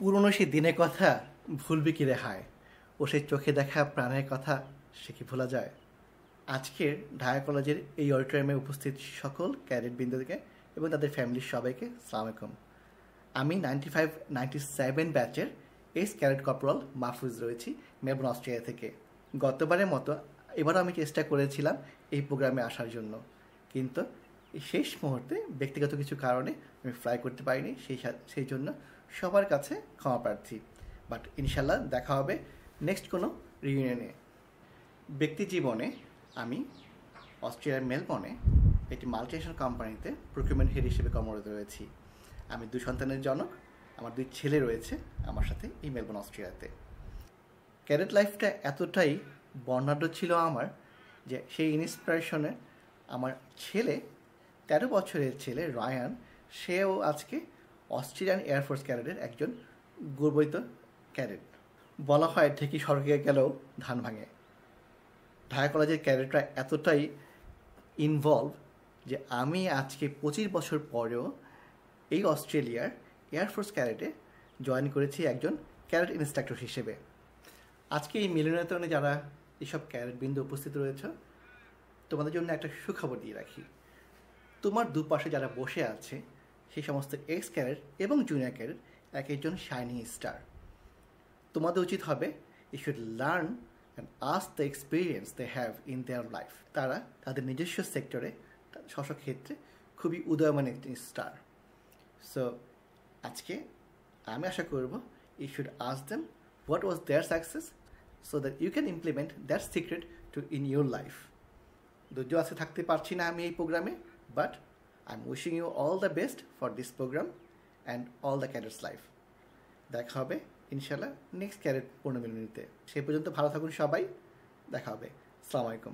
পুরনো সেই দিনের কথা ভুলবি কি রে হায়, ও সেই চোখে দেখা প্রাণের কথা সে কি ভোলা যায়? আজকের ঢাকা কলেজের এই অডিটোরিয়ামে উপস্থিত সকল ক্যাডেট বৃন্দকে এবং তাদের ফ্যামিলির সবাইকে সালাম আলাইকুম। আমি 95-97 ব্যাচের এক্স ক্যাডেট কর্পোরাল মাহফুজ রয়েছি মেলবোর্ন, অস্ট্রেলিয়া থেকে। গতবারের মতো এবারও আমি চেষ্টা করেছিলাম এই প্রোগ্রামে আসার জন্য, কিন্তু শেষ মুহূর্তে ব্যক্তিগত কিছু কারণে আমি ফ্লাই করতে পারিনি। সেই জন্য সবার কাছে ক্ষমা প্রার্থী। বাট ইনশাল্লাহ দেখা হবে নেক্সট কোনো রিউনিয়নে। ব্যক্তি জীবনে আমি অস্ট্রেলিয়ার মেলবোর্নে একটি মাল্টিনেশনাল কোম্পানিতে প্রকিউরমেন্ট হেড হিসেবে কর্মরত রয়েছি। আমি 2 সন্তানের জনক, আমার 2 ছেলে রয়েছে আমার সাথে এই মেলবোর্ন, অস্ট্রেলিয়াতে। ক্যাডেট লাইফটা এতটাই বর্ণাঢ্য ছিল আমার যে সেই ইন্সপিরেশনে আমার ছেলে, 13 বছরের ছেলে রায়ান, সেও আজকে অস্ট্রেলিয়ান এয়ারফোর্স ক্যাডেটের একজন গর্বিত ক্যাডেট। বলা হয় ঢেকি সড়কে গেলেও ধান ভাঙে। ঢাকা কলেজের ক্যাডেটরা এতটাই ইনভলভ যে আমি আজকে 25 বছর পরেও এই অস্ট্রেলিয়ার এয়ারফোর্স ক্যাডেটে জয়েন করেছি একজন ক্যাডেট ইন্সট্রাক্টর হিসেবে। আজকে এই মিলনায়তনে যারা এইসব ক্যাডেট বৃন্দ উপস্থিত রয়েছে, তোমাদের জন্য একটা সুখবর দিয়ে রাখি। তোমার দুপাশে যারা বসে আছে সেই সমস্ত এক্স ক্যাডেট এবং জুনিয়র ক্যাডেট এক একজন শাইনিং স্টার। তোমাদের উচিত হবে you should learn and ask the experience they have in their life. তারা তাদের নিজস্ব সেক্টরে স্ব ক্ষেত্রে খুবই উদয়মান একটি স্টার। সো আজকে আমি আশা করব you should ask them what was their success so that you can implement that secret to in your life. যদিও আজকে থাকতে পারছি না আমি এই প্রোগ্রামে, but I am wishing you all the best for this programme and all the cadets life. দেখা হবে ইনশাল্লাহ নেক্সট ক্যাডেট পূর্ণমিলনীতে। সেই পর্যন্ত ভালো থাকুন সবাই, দেখা হবে। আসসালামু আলাইকুম।